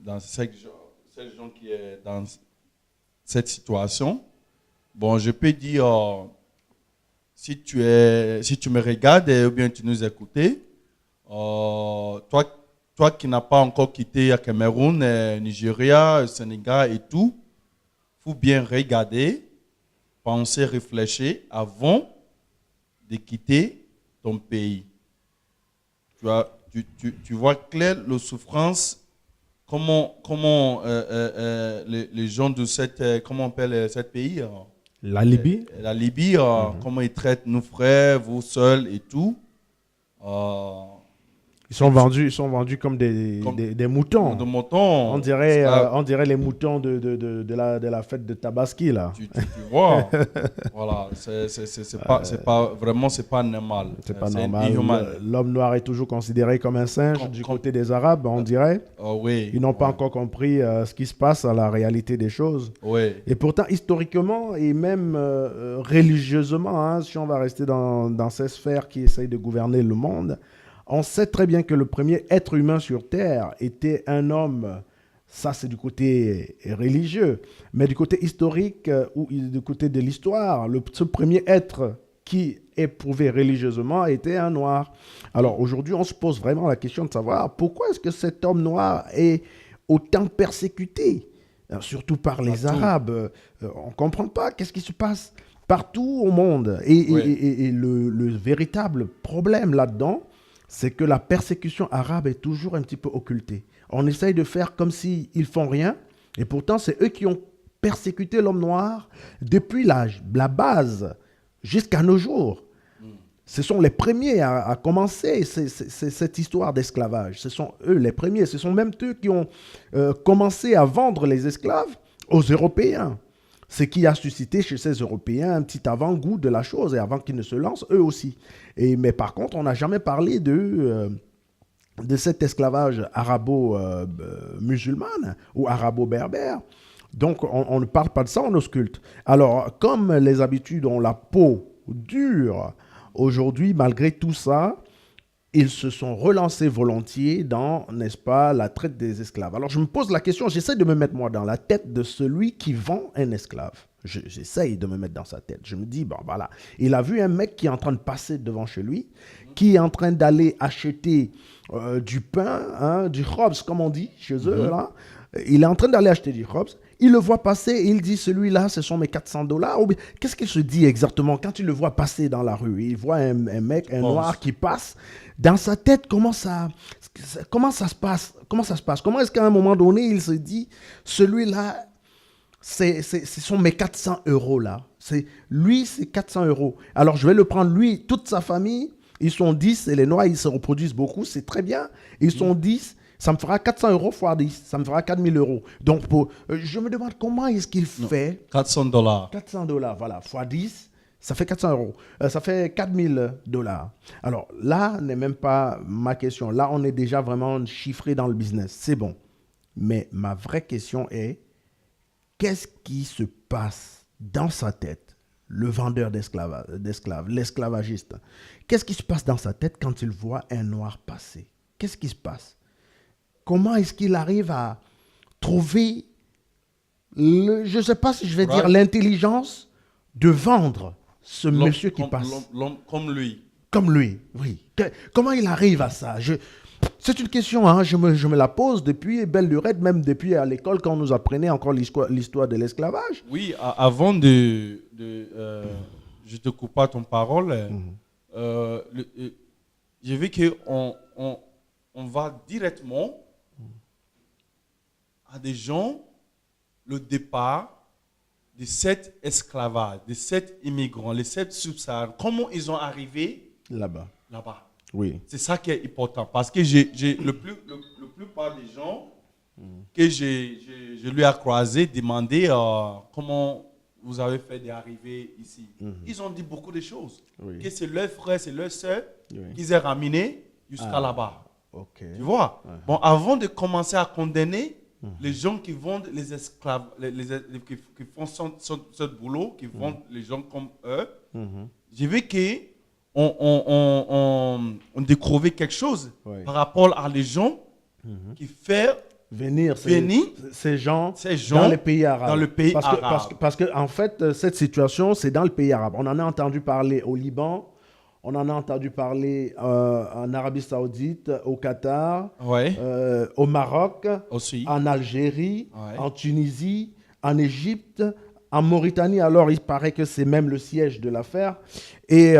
dans ces gens qui est dans cette situation, bon, je peux dire, si tu me regardes ou bien tu nous écoutes, toi qui n'as pas encore quitté le Cameroun, Nigeria, le Sénégal et tout, faut bien regarder, penser, réfléchir avant de quitter ton pays. Tu vois clair la souffrance, comment les gens de comment on appelle ce pays? La Libye. La Libye, comment ils traitent nos frères, vous seuls et tout. Ils sont vendus comme des moutons. De moutons. On dirait les moutons de la fête de Tabaski, là. Tu vois. Voilà. C'est pas normal. C'est pas normal. L'homme noir est toujours considéré comme un singe du côté des Arabes, on dirait. Oui. Ils n'ont pas encore compris ce qui se passe à la réalité des choses. Oui. Et pourtant, historiquement et même religieusement, hein, si on va rester dans ces sphères qui essayent de gouverner le monde, on sait très bien que le premier être humain sur Terre était un homme. Ça, c'est du côté religieux. Mais du côté historique ou du côté de l'histoire, ce premier être qui est prouvé religieusement était un noir. Alors aujourd'hui, on se pose vraiment la question de savoir pourquoi est-ce que cet homme noir est autant persécuté, surtout par les Arabes. On ne comprend pas qu'est-ce qui se passe partout au monde. Et le véritable problème là-dedans, c'est que la persécution arabe est toujours un petit peu occultée. On essaye de faire comme s'ils ne font rien, et pourtant c'est eux qui ont persécuté l'homme noir depuis la base jusqu'à nos jours. Ce sont les premiers à commencer cette histoire d'esclavage. Ce sont eux les premiers. Ce sont même eux qui ont commencé à vendre les esclaves aux Européens. Ce qui a suscité chez ces Européens un petit avant-goût de la chose et avant qu'ils ne se lancent eux aussi. Mais par contre, on n'a jamais parlé de cet esclavage arabo-musulman ou arabo-berbère. Donc, on ne parle pas de ça, on ausculte. Alors, comme les habitudes ont la peau dure, aujourd'hui, malgré tout ça, ils se sont relancés volontiers dans, n'est-ce pas, la traite des esclaves. Alors je me pose la question, j'essaie de me mettre moi dans la tête de celui qui vend un esclave. J'essaye de me mettre dans sa tête. Je me dis, bon voilà, il a vu un mec qui est en train de passer devant chez lui, qui est en train d'aller acheter du pain, hein, du khobz, comme on dit chez eux, là. Il est en train d'aller acheter du khobz. Il le voit passer et il dit, celui-là, ce sont mes $400. Qu'est-ce qu'il se dit exactement quand il le voit passer dans la rue? Il voit un mec, un noir qui passe. Dans sa tête, comment ça se passe? Comment est-ce qu'à un moment donné, il se dit, celui-là, ce sont mes 400 euros là. Lui, c'est 400 euros. Alors, je vais le prendre, lui, toute sa famille. Ils sont 10 et les noirs, ils se reproduisent beaucoup. C'est très bien. Ils sont 10. Ça me fera 400 euros fois 10. Ça me fera 4000 euros. Donc, je me demande comment est-ce qu'il fait. $400. $400, voilà. Fois 10, ça fait 400 euros. Ça fait $4000. Alors, là n'est même pas ma question. Là, on est déjà vraiment chiffré dans le business. C'est bon. Mais ma vraie question est, qu'est-ce qui se passe dans sa tête, le vendeur d'esclaves, l'esclavagiste? Qu'est-ce qui se passe dans sa tête quand il voit un noir passer? Qu'est-ce qui se passe? Comment est-ce qu'il arrive à trouver, je ne sais pas si je vais dire l'intelligence de vendre ce monsieur qui passe? L'homme comme lui. Comme lui, oui. Comment il arrive à ça? C'est une question, hein, je me la pose depuis belle lurette, même depuis à l'école quand on nous apprenait encore l'histoire de l'esclavage. Oui, avant je te coupe pas ton parole, j'ai vu qu'on on va directement à des gens le départ de cet esclavage, de cet immigrant, les 7 subsahariens. Comment ils ont arrivé là-bas? Oui. C'est ça qui est important. Parce que le plupart des gens que je lui ai croisé demandé comment vous avez fait d'arriver ici. Ils ont dit beaucoup de choses. Oui. Que c'est leur frère, c'est leur soeur qu'ils ont ramené jusqu'à là-bas. Okay. Tu vois? Bon, avant de commencer à condamner les gens qui vendent les esclaves, qui font ce boulot, qui vendent les gens comme eux, j'ai vu qu'on découvrait quelque chose par rapport à les gens qui font venir ces gens dans les pays arabes. Dans le pays arabe. Parce que, en fait, cette situation, c'est dans le pays arabe. On en a entendu parler au Liban, on en a entendu parler en Arabie Saoudite, au Qatar, au Maroc, aussi, en Algérie, en Tunisie, en Égypte, en Mauritanie. Alors, il paraît que c'est même le siège de l'affaire. Et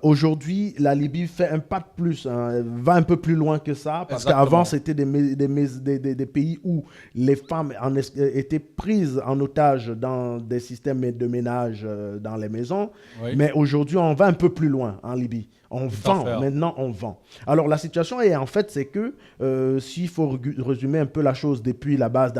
aujourd'hui, la Libye fait un pas de plus, hein, va un peu plus loin que ça, parce qu'avant, c'était des pays où les femmes étaient prises en otage dans des systèmes de ménage dans les maisons. Mais aujourd'hui, on va un peu plus loin en Libye. On vend, maintenant on vend. Alors la situation est en fait, c'est que s'il faut résumer un peu la chose depuis la base,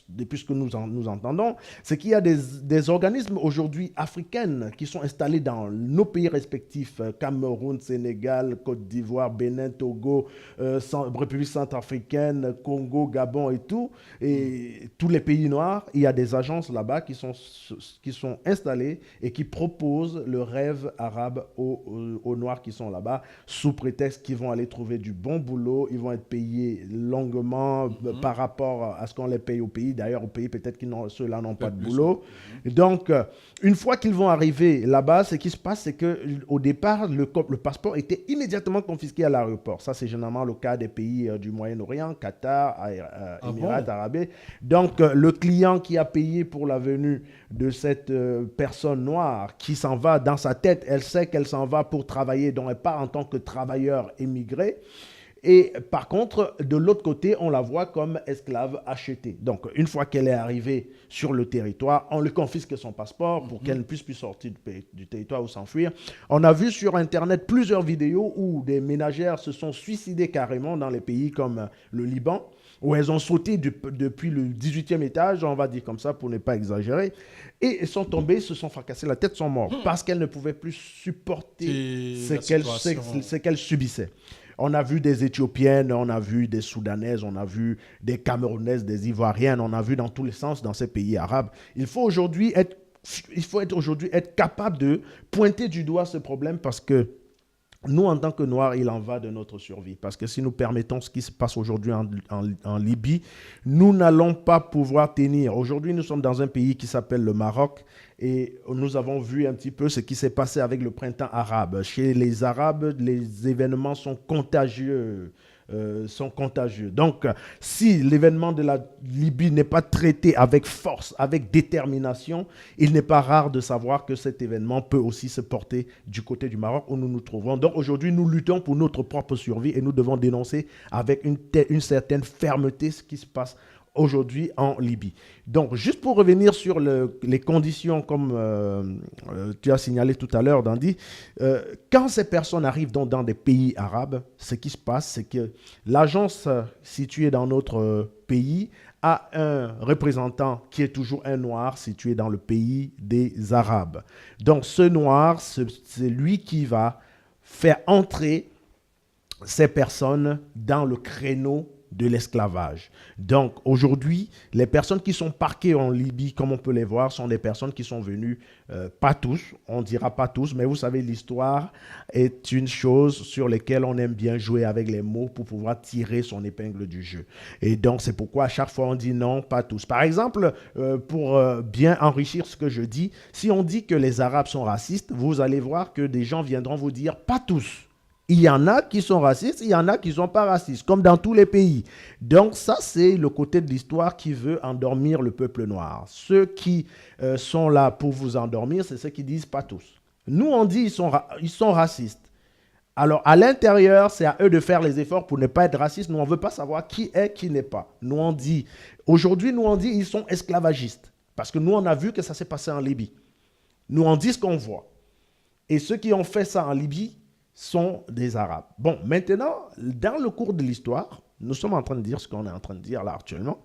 depuis ce que nous entendons, c'est qu'il y a des organismes aujourd'hui africains qui sont installés dans nos pays respectifs, Cameroun, Sénégal, Côte d'Ivoire, Bénin, Togo, République centrafricaine, Congo, Gabon et tout, et tous les pays noirs, il y a des agences là-bas qui sont installées et qui proposent le rêve arabe aux Noirs qui sont là-bas, sous prétexte qu'ils vont aller trouver du bon boulot, ils vont être payés longuement par rapport à ce qu'on les paye au pays. D'ailleurs, au pays, peut-être que ceux-là n'ont pas de boulot. Donc, une fois qu'ils vont arriver là-bas, ce qui se passe, c'est qu'au départ, le passeport était immédiatement confisqué à l'aéroport. Ça, c'est généralement le cas des pays du Moyen-Orient, Qatar, Émirats arabes. Donc, le client qui a payé pour la venue de cette personne noire qui s'en va dans sa tête, elle sait qu'elle s'en va pour travailler, donc elle part en tant que travailleur émigré. Et par contre, de l'autre côté, on la voit comme esclave achetée. Donc, une fois qu'elle est arrivée sur le territoire, on lui confisque son passeport pour qu'elle ne puisse plus sortir du territoire ou s'enfuir. On a vu sur Internet plusieurs vidéos où des ménagères se sont suicidées carrément dans les pays comme le Liban, où elles ont sauté depuis le 18e étage, on va dire comme ça pour ne pas exagérer, et elles sont tombées, se sont fracassées la tête, sont mortes, parce qu'elles ne pouvaient plus supporter ce qu'elles subissaient. On a vu des Éthiopiennes, on a vu des Soudanaises, on a vu des Camerounaises, des Ivoiriennes, on a vu dans tous les sens dans ces pays arabes. Il faut aujourd'hui être capable de pointer du doigt ce problème parce que nous, en tant que Noirs, il en va de notre survie. Parce que si nous permettons ce qui se passe aujourd'hui en Libye, nous n'allons pas pouvoir tenir. Aujourd'hui, nous sommes dans un pays qui s'appelle le Maroc et nous avons vu un petit peu ce qui s'est passé avec le printemps arabe. Chez les Arabes, les événements sont contagieux. Donc, si l'événement de la Libye n'est pas traité avec force, avec détermination, il n'est pas rare de savoir que cet événement peut aussi se porter du côté du Maroc où nous nous trouvons. Donc, aujourd'hui, nous luttons pour notre propre survie et nous devons dénoncer avec une certaine fermeté ce qui se passe aujourd'hui en Libye. Donc, juste pour revenir sur les conditions, comme tu as signalé tout à l'heure, Dandy, quand ces personnes arrivent dans des pays arabes, ce qui se passe, c'est que l'agence située dans notre pays a un représentant qui est toujours un noir situé dans le pays des Arabes. Donc, ce noir, c'est lui qui va faire entrer ces personnes dans le créneau de l'esclavage. Donc, aujourd'hui, les personnes qui sont parquées en Libye, comme on peut les voir, sont des personnes qui sont venues, pas tous, on ne dira pas tous, mais vous savez, l'histoire est une chose sur laquelle on aime bien jouer avec les mots pour pouvoir tirer son épingle du jeu. Et donc, c'est pourquoi à chaque fois, on dit non, pas tous. Par exemple, pour bien enrichir ce que je dis, si on dit que les Arabes sont racistes, vous allez voir que des gens viendront vous dire pas tous. Il y en a qui sont racistes, il y en a qui ne sont pas racistes, comme dans tous les pays. Donc ça, c'est le côté de l'histoire qui veut endormir le peuple noir. Ceux qui sont là pour vous endormir, c'est ceux qui disent pas tous. Nous, on dit ils sont racistes. Alors, à l'intérieur, c'est à eux de faire les efforts pour ne pas être racistes. Nous, on ne veut pas savoir qui est, qui n'est pas. Aujourd'hui, nous, on dit ils sont esclavagistes. Parce que nous, on a vu que ça s'est passé en Libye. Nous, on dit ce qu'on voit. Et ceux qui ont fait ça en Libye sont des Arabes. Bon, maintenant, dans le cours de l'histoire, nous sommes en train de dire ce qu'on est en train de dire là actuellement,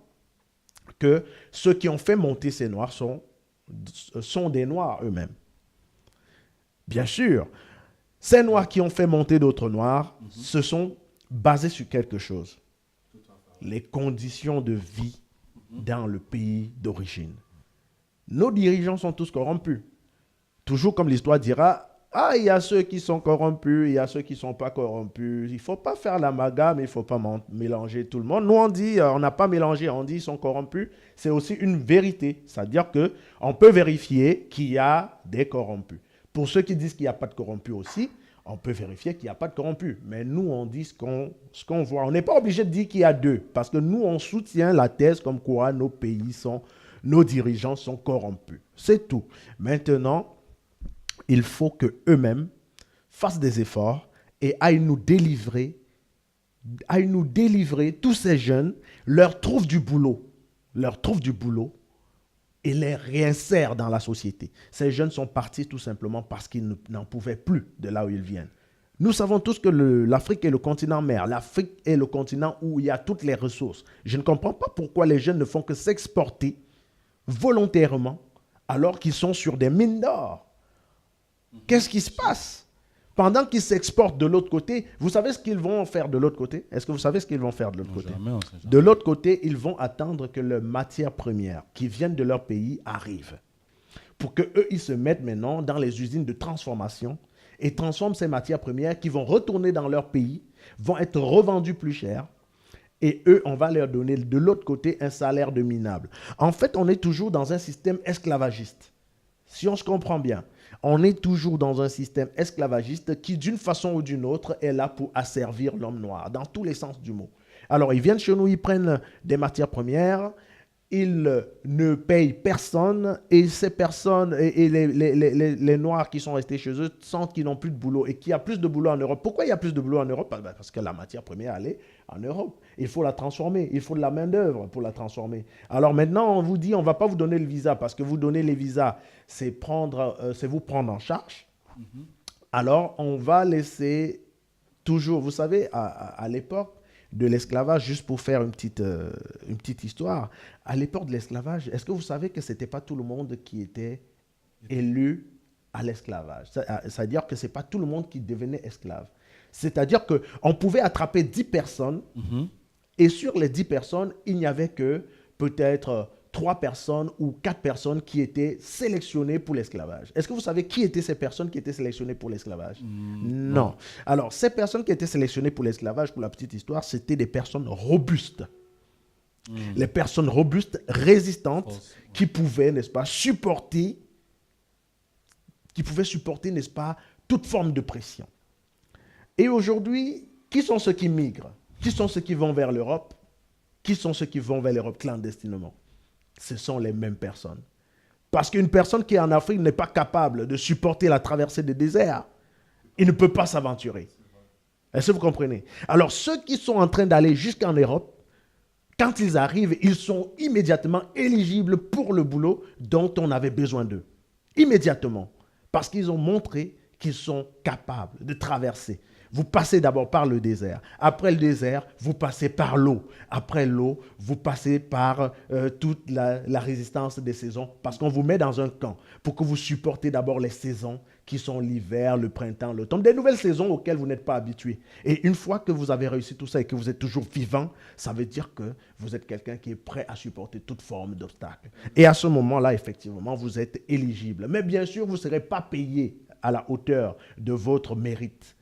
que ceux qui ont fait monter ces Noirs sont des Noirs eux-mêmes. Bien sûr, ces Noirs qui ont fait monter d'autres Noirs se sont basés sur quelque chose. Les conditions de vie dans le pays d'origine. Nos dirigeants sont tous corrompus. Toujours comme l'histoire dira, Ah, il y a ceux qui sont corrompus, il y a ceux qui ne sont pas corrompus. Il ne faut pas faire l'amalgame, il ne faut pas mélanger tout le monde. Nous, on dit, on n'a pas mélangé, on dit ils sont corrompus. C'est aussi une vérité. C'est-à-dire qu'on peut vérifier qu'il y a des corrompus. Pour ceux qui disent qu'il n'y a pas de corrompus aussi, on peut vérifier qu'il n'y a pas de corrompus. Mais nous, on dit ce qu'on voit. On n'est pas obligé de dire qu'il y a deux. Parce que nous, on soutient la thèse comme quoi nos dirigeants sont corrompus. C'est tout. Maintenant, il faut qu'eux-mêmes fassent des efforts et aillent nous délivrer tous ces jeunes, leur trouvent du boulot et les réinsèrent dans la société. Ces jeunes sont partis tout simplement parce qu'ils n'en pouvaient plus de là où ils viennent. Nous savons tous que l'Afrique est le continent mère. L'Afrique est le continent où il y a toutes les ressources. Je ne comprends pas pourquoi les jeunes ne font que s'exporter volontairement alors qu'ils sont sur des mines d'or. Qu'est-ce qui se passe? Pendant qu'ils s'exportent de l'autre côté, vous savez ce qu'ils vont faire de l'autre côté? Est-ce que vous savez ce qu'ils vont faire de l'autre côté? Jamais. De l'autre côté, ils vont attendre que les matières premières qui viennent de leur pays arrivent. Pour qu'eux, ils se mettent maintenant dans les usines de transformation et transforment ces matières premières qui vont retourner dans leur pays, vont être revendues plus cher. Et eux, on va leur donner de l'autre côté un salaire de minable. En fait, on est toujours dans un système esclavagiste. Si on se comprend bien, on est toujours dans un système esclavagiste qui, d'une façon ou d'une autre, est là pour asservir l'homme noir, dans tous les sens du mot. Alors, ils viennent chez nous, ils prennent des matières premières, ils ne payent personne, et ces personnes, et les Noirs qui sont restés chez eux sentent qu'ils n'ont plus de boulot, et qu'il y a plus de boulot en Europe. Pourquoi il y a plus de boulot en Europe? Parce que la matière première, elle est en Europe. Il faut la transformer, il faut de la main-d'œuvre pour la transformer. Alors maintenant, on vous dit, on ne va pas vous donner le visa, parce que vous donner les visas, c'est vous prendre en charge. Alors, on va laisser toujours, vous savez, à l'époque de l'esclavage, juste pour faire une petite histoire, à l'époque de l'esclavage, est-ce que vous savez que ce n'était pas tout le monde qui était élu à l'esclavage? C'est-à-dire que ce n'est pas tout le monde qui devenait esclave. C'est-à-dire qu'on pouvait attraper 10 personnes, et sur les 10 personnes, il n'y avait que peut-être 3 personnes ou 4 personnes qui étaient sélectionnées pour l'esclavage. Est-ce que vous savez qui étaient ces personnes qui étaient sélectionnées pour l'esclavage? Non. Alors, ces personnes qui étaient sélectionnées pour l'esclavage, pour la petite histoire, c'était des personnes robustes. Les personnes robustes, résistantes, qui pouvaient, n'est-ce pas, supporter, n'est-ce pas, toute forme de pression. Et aujourd'hui, qui sont ceux qui migrent? Qui sont ceux qui vont vers l'Europe? Qui sont ceux qui vont vers l'Europe clandestinement? Ce sont les mêmes personnes. Parce qu'une personne qui est en Afrique n'est pas capable de supporter la traversée des déserts. Il ne peut pas s'aventurer. Est-ce que vous comprenez? Alors, ceux qui sont en train d'aller jusqu'en Europe, quand ils arrivent, ils sont immédiatement éligibles pour le boulot dont on avait besoin d'eux. Immédiatement. Parce qu'ils ont montré qu'ils sont capables de traverser. Vous passez d'abord par le désert. Après le désert, vous passez par l'eau. Après l'eau, vous passez par toute la résistance des saisons parce qu'on vous met dans un camp pour que vous supportez d'abord les saisons qui sont l'hiver, le printemps, l'automne, des nouvelles saisons auxquelles vous n'êtes pas habitué. Et une fois que vous avez réussi tout ça et que vous êtes toujours vivant, ça veut dire que vous êtes quelqu'un qui est prêt à supporter toute forme d'obstacle. Et à ce moment-là, effectivement, vous êtes éligible. Mais bien sûr, vous ne serez pas payé à la hauteur de votre mérite.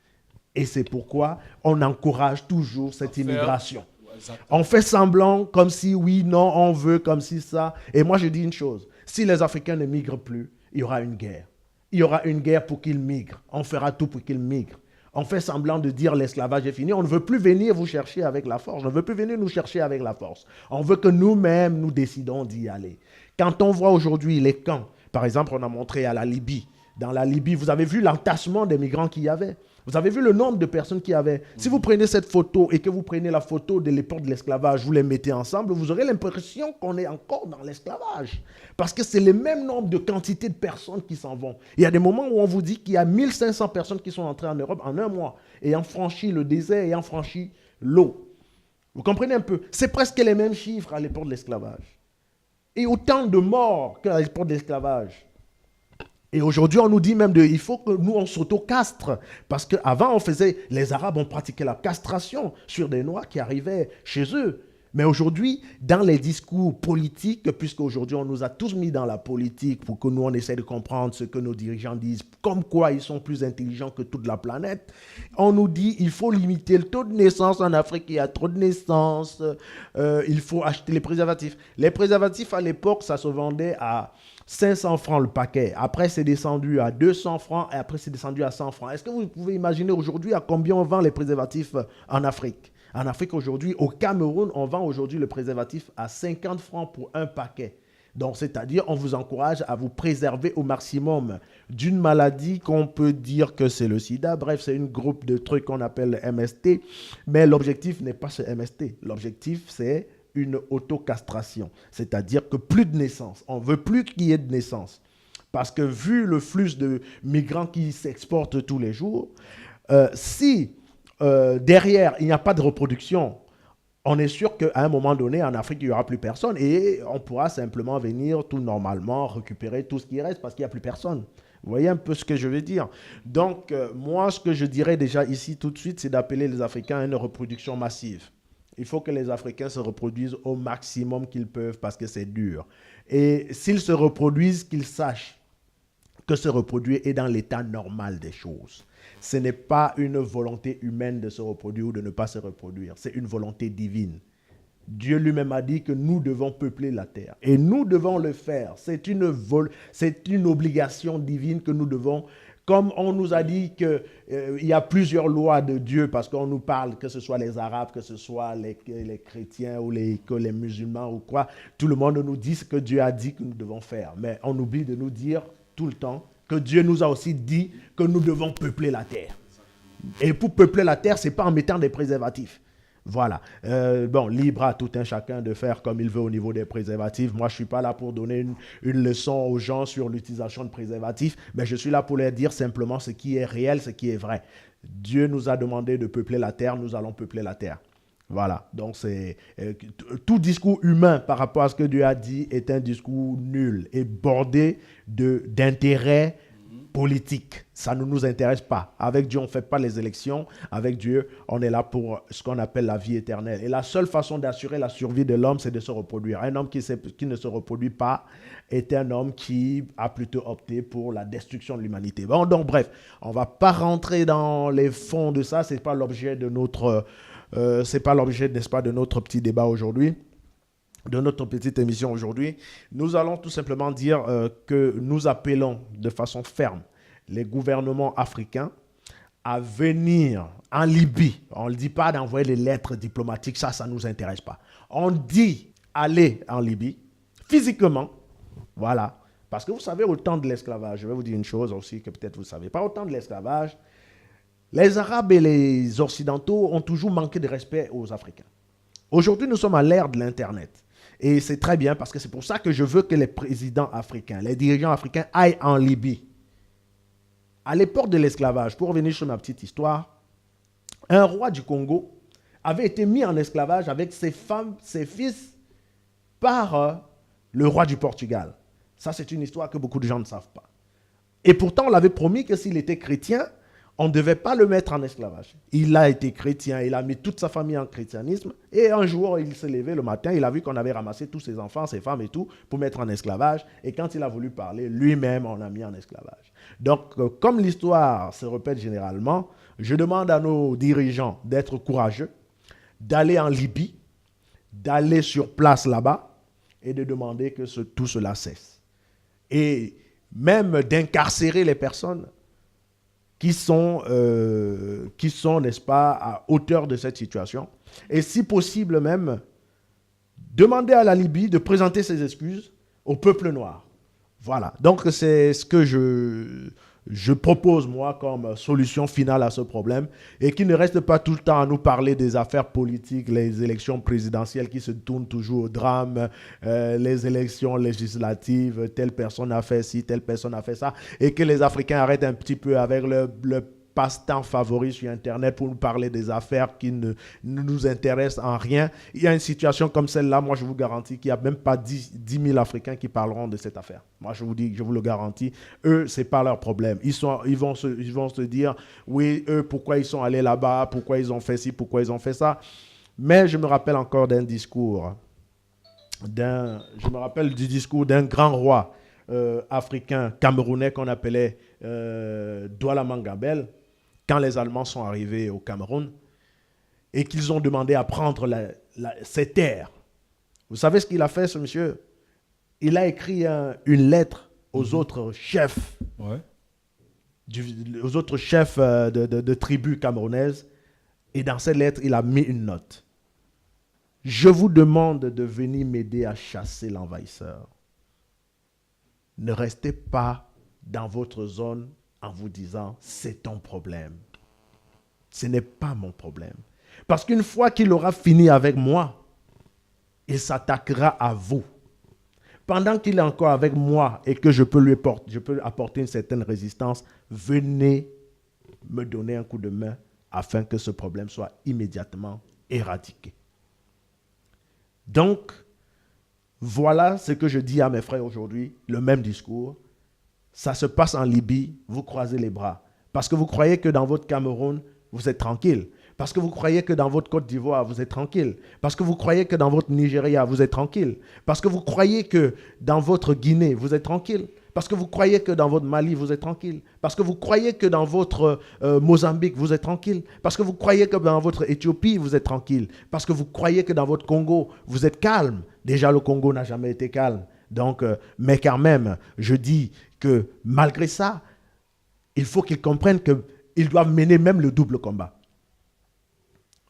Et c'est pourquoi on encourage toujours cette immigration. On fait semblant comme si oui, non, on veut, comme si ça. Et moi, je dis une chose. Si les Africains ne migrent plus, il y aura une guerre. Il y aura une guerre pour qu'ils migrent. On fera tout pour qu'ils migrent. On fait semblant de dire l'esclavage est fini. On ne veut plus venir vous chercher avec la force. On ne veut plus venir nous chercher avec la force. On veut que nous-mêmes, nous décidons d'y aller. Quand on voit aujourd'hui les camps, par exemple, on a montré à la Libye. Dans la Libye, vous avez vu l'entassement des migrants qu'il y avait. Vous avez vu le nombre de personnes qu'il y avait. Si vous prenez cette photo et que vous prenez la photo de l'époque de l'esclavage, vous les mettez ensemble, vous aurez l'impression qu'on est encore dans l'esclavage. Parce que c'est le même nombre de quantités de personnes qui s'en vont. Il y a des moments où on vous dit qu'il y a 1500 personnes qui sont entrées en Europe en un mois, ayant franchi le désert, ayant franchi l'eau. Vous comprenez un peu? C'est presque les mêmes chiffres à l'époque de l'esclavage. Et autant de morts qu'à l'époque de l'esclavage. Et aujourd'hui, on nous dit même il faut que nous, on s'auto-castre. Parce qu'avant, les Arabes ont pratiqué la castration sur des Noirs qui arrivaient chez eux. Mais aujourd'hui, dans les discours politiques, puisque aujourd'hui on nous a tous mis dans la politique pour que nous on essaie de comprendre ce que nos dirigeants disent, comme quoi ils sont plus intelligents que toute la planète, on nous dit il faut limiter le taux de naissance en Afrique, il y a trop de naissances, il faut acheter les préservatifs. Les préservatifs à l'époque, ça se vendait à 500 francs le paquet. Après, c'est descendu à 200 francs et après, c'est descendu à 100 francs. Est-ce que vous pouvez imaginer aujourd'hui à combien on vend les préservatifs en Afrique? En Afrique aujourd'hui, au Cameroun, on vend aujourd'hui le préservatif à 50 francs pour un paquet. Donc, c'est-à-dire, on vous encourage à vous préserver au maximum d'une maladie qu'on peut dire que c'est le sida. Bref, c'est une groupe de trucs qu'on appelle le MST. Mais l'objectif n'est pas ce MST. L'objectif, c'est une autocastration. C'est-à-dire que plus de naissance. On ne veut plus qu'il y ait de naissance. Parce que vu le flux de migrants qui s'exportent tous les jours, si derrière, il n'y a pas de reproduction, on est sûr qu'à un moment donné, en Afrique, il n'y aura plus personne et on pourra simplement venir tout normalement récupérer tout ce qui reste parce qu'il n'y a plus personne. Vous voyez un peu ce que je veux dire? Donc, moi, ce que je dirais déjà ici tout de suite, c'est d'appeler les Africains à une reproduction massive. Il faut que les Africains se reproduisent au maximum qu'ils peuvent parce que c'est dur. Et s'ils se reproduisent, qu'ils sachent que se reproduire est dans l'état normal des choses. Ce n'est pas une volonté humaine de se reproduire ou de ne pas se reproduire. C'est une volonté divine. Dieu lui-même a dit que nous devons peupler la terre. Et nous devons le faire. C'est une obligation divine que nous devons. Comme on nous a dit qu'il y a plusieurs lois de Dieu, parce qu'on nous parle, que ce soit les Arabes, que ce soit les chrétiens ou les musulmans ou quoi, tout le monde nous dit ce que Dieu a dit que nous devons faire. Mais on oublie de nous dire tout le temps que Dieu nous a aussi dit que nous devons peupler la terre. Et pour peupler la terre, ce n'est pas en mettant des préservatifs. Voilà. Bon, libre à tout un chacun de faire comme il veut au niveau des préservatifs. Moi, je ne suis pas là pour donner une leçon aux gens sur l'utilisation de préservatifs, mais je suis là pour leur dire simplement ce qui est réel, ce qui est vrai. Dieu nous a demandé de peupler la terre, nous allons peupler la terre. Voilà, donc c'est tout discours humain par rapport à ce que Dieu a dit est un discours nul et bordé d'intérêts politiques. Ça ne nous intéresse pas. Avec Dieu, on ne fait pas les élections. Avec Dieu, on est là pour ce qu'on appelle la vie éternelle. Et la seule façon d'assurer la survie de l'homme, c'est de se reproduire. Un homme qui ne se reproduit pas est un homme qui a plutôt opté pour la destruction de l'humanité. Bon, donc bref, on ne va pas rentrer dans les fonds de ça. Ce n'est pas l'objet de notre... c'est pas l'objet, n'est-ce pas, de notre petit débat aujourd'hui, de notre petite émission aujourd'hui. Nous allons tout simplement dire que nous appelons de façon ferme les gouvernements africains à venir en Libye. On ne dit pas d'envoyer des lettres diplomatiques, ça ne nous intéresse pas. On dit aller en Libye, physiquement, voilà. Parce que vous savez, au temps de l'esclavage, je vais vous dire une chose aussi que peut-être vous ne savez pas, au temps de l'esclavage, les Arabes et les Occidentaux ont toujours manqué de respect aux Africains. Aujourd'hui, nous sommes à l'ère de l'Internet. Et c'est très bien parce que c'est pour ça que je veux que les présidents africains, les dirigeants africains aillent en Libye. À l'époque de l'esclavage, pour revenir sur ma petite histoire, un roi du Congo avait été mis en esclavage avec ses femmes, ses fils, par le roi du Portugal. Ça, c'est une histoire que beaucoup de gens ne savent pas. Et pourtant, on l'avait promis que s'il était chrétien, on ne devait pas le mettre en esclavage. Il a été chrétien, il a mis toute sa famille en christianisme. Et un jour, il s'est levé le matin, il a vu qu'on avait ramassé tous ses enfants, ses femmes et tout, pour mettre en esclavage. Et quand il a voulu parler, lui-même, on l'a mis en esclavage. Donc, comme l'histoire se répète généralement, je demande à nos dirigeants d'être courageux, d'aller en Libye, d'aller sur place là-bas et de demander que tout cela cesse. Et même d'incarcérer les personnes qui sont, n'est-ce pas, à hauteur de cette situation. Et si possible même, demander à la Libye de présenter ses excuses au peuple noir. Voilà. Donc, c'est ce que je propose, moi, comme solution finale à ce problème. Et qu'il ne reste pas tout le temps à nous parler des affaires politiques, les élections présidentielles qui se tournent toujours au drame, les élections législatives, telle personne a fait ci, telle personne a fait ça. Et que les Africains arrêtent un petit peu avec le passe-temps favori sur Internet pour nous parler des affaires qui ne nous intéressent en rien. Il y a une situation comme celle-là, moi je vous garantis qu'il n'y a même pas 10 000 Africains qui parleront de cette affaire. Moi je vous le garantis. Eux, ce n'est pas leur problème. Ils vont se dire, oui, eux, pourquoi ils sont allés là-bas, pourquoi ils ont fait ci, pourquoi ils ont fait ça. Mais je me rappelle encore d'un discours, je me rappelle du discours d'un grand roi africain camerounais qu'on appelait Douala Mangabel, quand les Allemands sont arrivés au Cameroun et qu'ils ont demandé à prendre ces terres. Vous savez ce qu'il a fait, ce monsieur? Il a écrit une lettre aux autres chefs, aux autres chefs de tribus camerounaises. Et dans cette lettre, il a mis une note. Je vous demande de venir m'aider à chasser l'envahisseur. Ne restez pas dans votre zone en vous disant, c'est ton problème. Ce n'est pas mon problème. Parce qu'une fois qu'il aura fini avec moi, il s'attaquera à vous. Pendant qu'il est encore avec moi et que je peux apporter une certaine résistance, venez me donner un coup de main afin que ce problème soit immédiatement éradiqué. Donc, voilà ce que je dis à mes frères aujourd'hui, le même discours. Ça se passe en Libye, vous croisez les bras. Parce que vous croyez que dans votre Cameroun, vous êtes tranquille. Parce que vous croyez que dans votre Côte d'Ivoire, vous êtes tranquille. Parce que vous croyez que dans votre Nigeria, vous êtes tranquille. Parce que vous croyez que dans votre Guinée, vous êtes tranquille. Parce que vous croyez que dans votre Mali, vous êtes tranquille. Parce que vous croyez que dans votre Mozambique, vous êtes tranquille. Parce que vous croyez que dans votre Éthiopie, vous êtes tranquille. Parce que vous croyez que dans votre Congo, vous êtes calme. Déjà, le Congo n'a jamais été calme. Donc, mais quand même, je dis que malgré ça, il faut qu'ils comprennent qu'ils doivent mener même le double combat.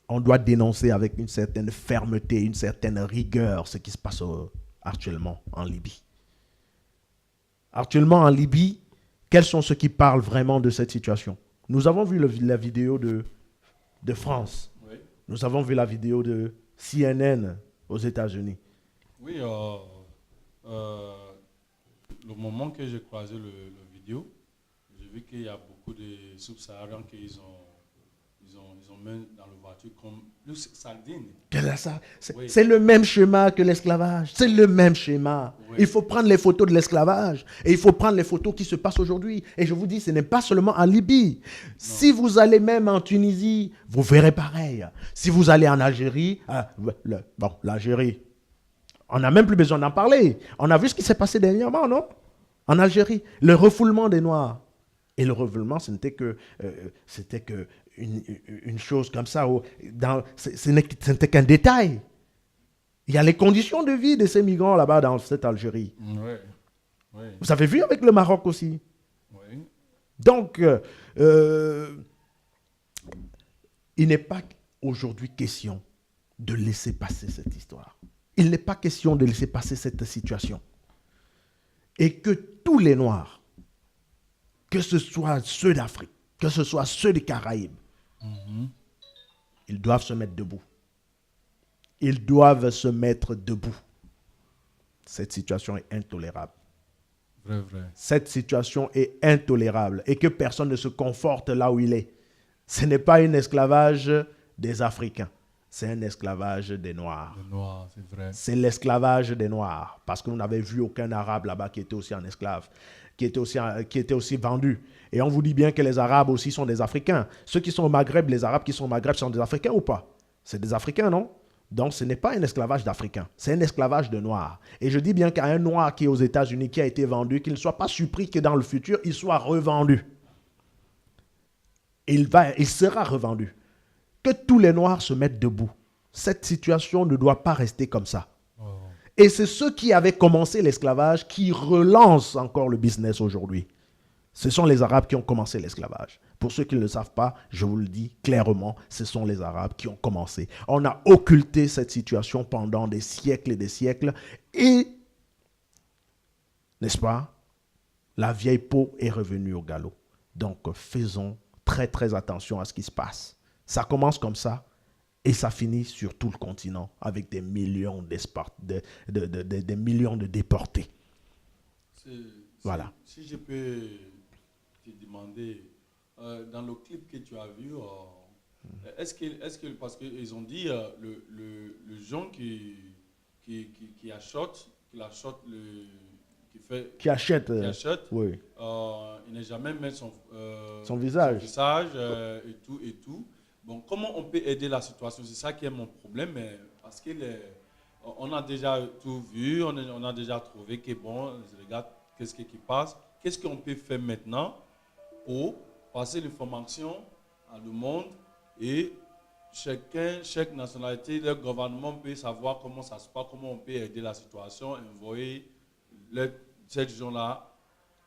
On doit dénoncer avec une certaine fermeté, une certaine rigueur ce qui se passe actuellement en Libye. Actuellement en Libye, quels sont ceux qui parlent vraiment de cette situation? Nous avons vu la vidéo de France. Oui. Nous avons vu la vidéo de CNN aux États-Unis. Oui, le moment que j'ai croisé le vidéo, j'ai vu qu'il y a beaucoup de subsahariens qu'ils ont mis dans la voiture comme plus sardines. C'est le même schéma que l'esclavage. C'est le même schéma. Oui. Il faut prendre les photos de l'esclavage et il faut prendre les photos qui se passent aujourd'hui. Et je vous dis, ce n'est pas seulement en Libye. Non. Si vous allez même en Tunisie, vous verrez pareil. Si vous allez en Algérie, l'Algérie, on n'a même plus besoin d'en parler. On a vu ce qui s'est passé dernièrement, non? En Algérie, le refoulement des Noirs. Et le refoulement, ce n'était que une chose comme ça. Ce n'était qu'un détail. Il y a les conditions de vie de ces migrants là-bas dans cette Algérie. Oui. Oui. Vous avez vu avec le Maroc aussi. Oui. Donc, il n'est pas aujourd'hui question de laisser passer cette histoire. Il n'est pas question de laisser passer cette situation. Et que tous les Noirs, que ce soit ceux d'Afrique, que ce soit ceux des Caraïbes, ils doivent se mettre debout. Ils doivent se mettre debout. Cette situation est intolérable. Vrai. Cette situation est intolérable et que personne ne se conforte là où il est. Ce n'est pas un esclavage des Africains. C'est un esclavage des Noirs. Les Noirs, c'est vrai. C'est l'esclavage des Noirs. Parce que vous n'avez vu aucun Arabe là-bas qui était aussi un esclave, qui était aussi vendu. Et on vous dit bien que les Arabes aussi sont des Africains. Ceux qui sont au Maghreb, les Arabes qui sont au Maghreb sont des Africains ou pas? C'est des Africains, non? Donc ce n'est pas un esclavage d'Africains, c'est un esclavage de Noirs. Et je dis bien qu'un Noir qui est aux États-Unis, qui a été vendu, qu'il ne soit pas surpris que dans le futur, il soit revendu. Il sera revendu. Que tous les Noirs se mettent debout. Cette situation ne doit pas rester comme ça. Oh. Et c'est ceux qui avaient commencé l'esclavage qui relancent encore le business aujourd'hui. Ce sont les Arabes qui ont commencé l'esclavage. Pour ceux qui ne le savent pas, je vous le dis clairement, ce sont les Arabes qui ont commencé. On a occulté cette situation pendant des siècles et des siècles. Et, n'est-ce pas, la vieille peau est revenue au galop. Donc, faisons très très attention à ce qui se passe. Ça commence comme ça et ça finit sur tout le continent avec des millions des millions de déportés. Voilà. Si je peux te demander, dans le clip que tu as vu, est-ce que parce qu'ils ont dit le gens qui achète, qui achète, oui. Il n'a jamais mis son visage, et tout. Bon, comment on peut aider la situation? C'est ça qui est mon problème, parce que on a déjà tout vu, on a déjà trouvé que bon, regarde, qu'est-ce qui passe. Qu'est-ce qu'on peut faire maintenant pour passer l'information à le monde et chaque nationalité, le gouvernement peut savoir comment ça se passe, comment on peut aider la situation et envoyer ces gens-là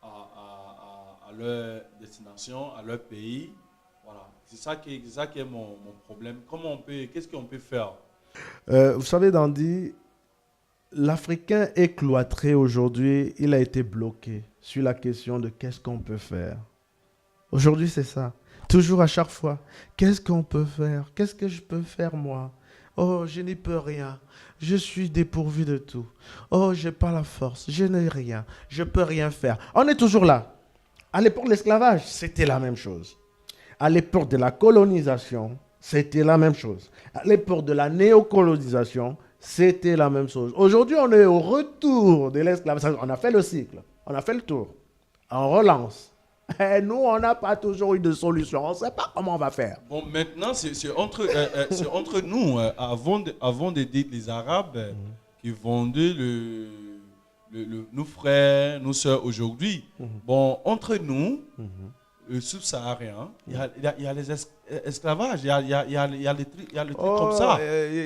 à leur destination, à leur pays. Voilà. C'est ça qui est mon problème. Qu'est-ce qu'on peut faire? Vous savez, Dandy, l'Africain est cloîtré aujourd'hui. Il a été bloqué sur la question de qu'est-ce qu'on peut faire. Aujourd'hui, c'est ça. Toujours à chaque fois. Qu'est-ce qu'on peut faire? Qu'est-ce que je peux faire, moi? Oh, je n'y peux rien. Je suis dépourvu de tout. Oh, je n'ai pas la force. Je n'ai rien. Je ne peux rien faire. On est toujours là. À l'époque de l'esclavage, c'était la même chose. À l'époque de la colonisation, c'était la même chose. À l'époque de la néocolonisation, c'était la même chose. Aujourd'hui, on est au retour de l'esclavage. On a fait le cycle. On a fait le tour. On relance. Et nous, on n'a pas toujours eu de solution. On ne sait pas comment on va faire. Bon, maintenant, c'est entre nous. Avant d'aider les Arabes qui vendaient nos frères, nos soeurs aujourd'hui. Bon, entre nous, le subsaharien, il y a les esclavages, il y a les trucs comme ça.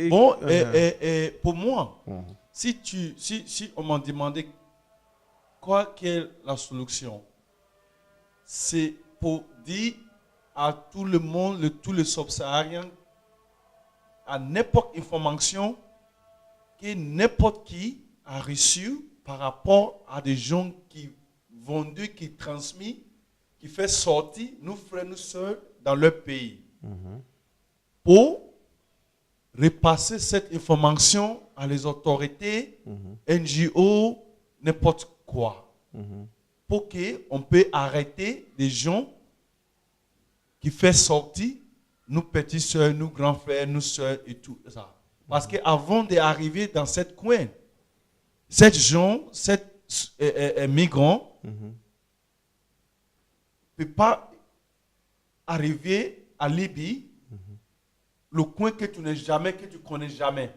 Bon, et pour moi, si on m'a demandé quoi est la solution, c'est pour dire à tout le monde, tous les subsahariens, à n'importe quelle information que n'importe qui a reçu par rapport à des gens qui vendent, qui transmettent, qui fait sortir nos frères, nos soeurs dans leur pays. Pour repasser cette information à les autorités, NGO, n'importe quoi. Pour qu'on puisse arrêter des gens qui font sortir nos petites soeurs, nos grands frères, nos soeurs et tout ça. Parce qu'avant d'arriver dans cette coin, ces gens, ces migrants, ne peuvent pas arriver à Libye, le coin que tu ne connais jamais.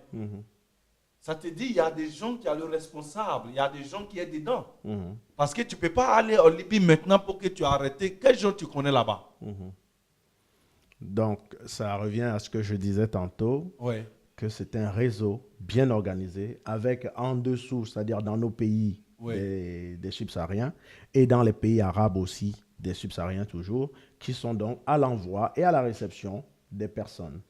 Ça te dit, il y a des gens qui sont le responsable, il y a des gens qui sont dedans. Parce que tu ne peux pas aller en Libye maintenant pour que tu arrêtes. Quels gens tu connais là-bas? Donc, ça revient à ce que je disais tantôt, que c'est un réseau bien organisé, avec en dessous, c'est-à-dire dans nos pays des subsahariens, et dans les pays arabes aussi, des subsahariens toujours, qui sont donc à l'envoi et à la réception des personnes.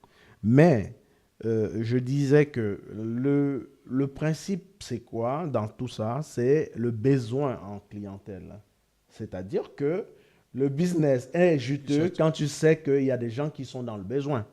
Mais je disais que le principe, c'est quoi dans tout ça? C'est le besoin en clientèle. C'est-à-dire que le business est juteux quand tu sais qu'il y a des gens qui sont dans le besoin.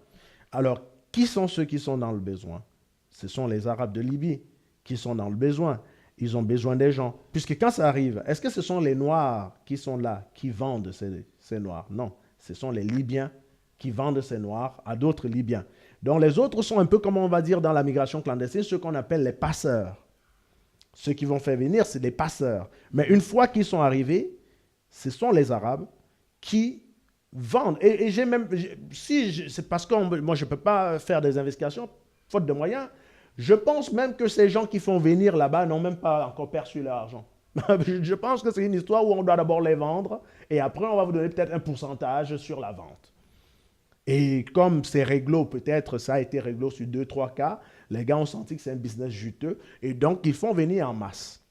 Alors, qui sont ceux qui sont dans le besoin? Ce sont les Arabes de Libye qui sont dans le besoin. Ils ont besoin des gens. Puisque quand ça arrive, est-ce que ce sont les Noirs qui sont là, qui vendent ces Noirs? Non, ce sont les Libyens qui vendent ces Noirs à d'autres Libyens. Donc les autres sont un peu comme on va dire dans la migration clandestine, ceux qu'on appelle les passeurs. Ceux qui vont faire venir, c'est des passeurs. Mais une fois qu'ils sont arrivés, ce sont les Arabes qui vendent. Et j'ai même, c'est parce que moi je ne peux pas faire des investigations, faute de moyens. Je pense même que ces gens qui font venir là-bas n'ont même pas encore perçu leur argent. Je pense que c'est une histoire où on doit d'abord les vendre et après on va vous donner peut-être un pourcentage sur la vente. Et comme c'est réglo, peut-être ça a été réglo sur 2-3 cas, les gars ont senti que c'est un business juteux et donc ils font venir en masse.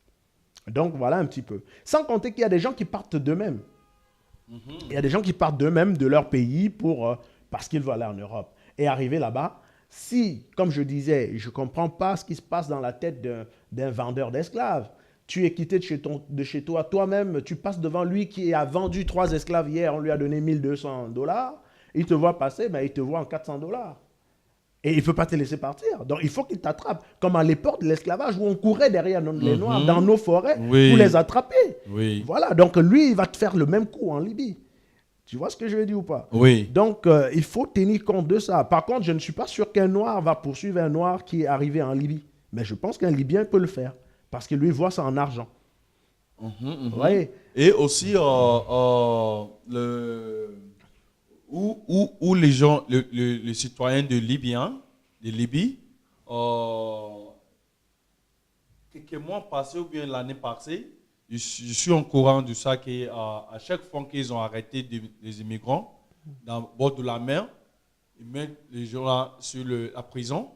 Donc voilà un petit peu. Sans compter qu'il y a des gens qui partent d'eux-mêmes. Il y a des gens qui partent d'eux-mêmes de leur pays parce qu'ils veulent aller en Europe. Et arriver là-bas, si, comme je disais, je ne comprends pas ce qui se passe dans la tête d'un vendeur d'esclaves. Tu es quitté de chez toi toi-même, tu passes devant lui qui a vendu 3 esclaves hier, on lui a donné $1 200. Il te voit passer, ben, il te voit en $400. Et il ne peut pas te laisser partir. Donc, il faut qu'il t'attrape. Comme à l'époque de l'esclavage où on courait derrière les Noirs dans nos forêts pour les attraper. Voilà. Donc, lui, il va te faire le même coup en Libye. Tu vois ce que je veux dire ou pas? Donc, il faut tenir compte de ça. Par contre, je ne suis pas sûr qu'un Noir va poursuivre un Noir qui est arrivé en Libye. Mais je pense qu'un Libyen peut le faire. Parce que lui, il voit ça en argent. Et aussi, où les gens, les citoyens de Libye, quelques mois passés ou bien l'année passée, je suis au courant de ça qu'à chaque fois qu'ils ont arrêté des immigrants dans le bord de la mer, ils mettent les gens là sur la prison.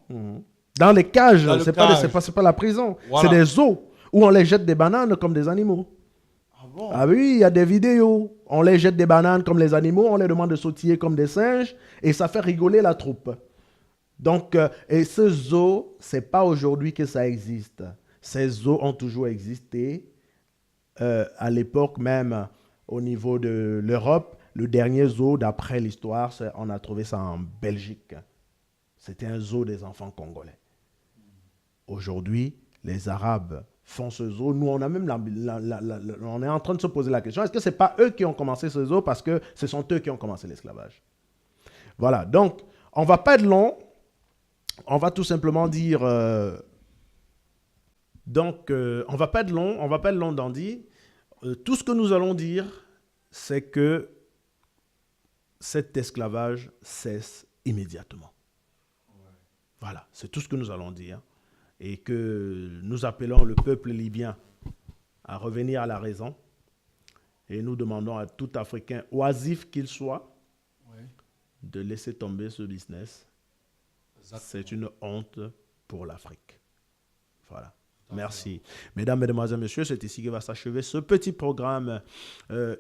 Dans les cages, Dans le c'est cage. pas la prison, Voilà. c'est des eaux où on les jette des bananes comme des animaux. Ah bon? Ah oui, il y a des vidéos. On les jette des bananes comme les animaux, on les demande de sautiller comme des singes et ça fait rigoler la troupe. Donc, et ce zoo, c'est pas aujourd'hui que ça existe. Ces zoos ont toujours existé. À l'époque même, au niveau de l'Europe, le dernier zoo, d'après l'histoire, on a trouvé ça en Belgique. C'était un zoo des enfants congolais. Aujourd'hui, les Arabes font ce zoo. Nous, on a même on est en train de se poser la question, est-ce que ce n'est pas eux qui ont commencé ce zoo parce que ce sont eux qui ont commencé l'esclavage? Voilà, donc, on ne va pas être long. On va tout simplement dire... on va pas être long, Dandy. Tout ce que nous allons dire, c'est que cet esclavage cesse immédiatement. Voilà, c'est tout ce que nous allons dire. Et que nous appelons le peuple libyen à revenir à la raison. Et nous demandons à tout Africain, oisif qu'il soit, de laisser tomber ce business. Exactement. C'est une honte pour l'Afrique. Voilà. Merci. Mesdames, Mesdemoiselles, Messieurs, c'est ici que va s'achever ce petit programme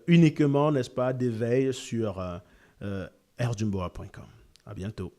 uniquement, n'est-ce pas, d'éveil sur rdumboa.com. À bientôt.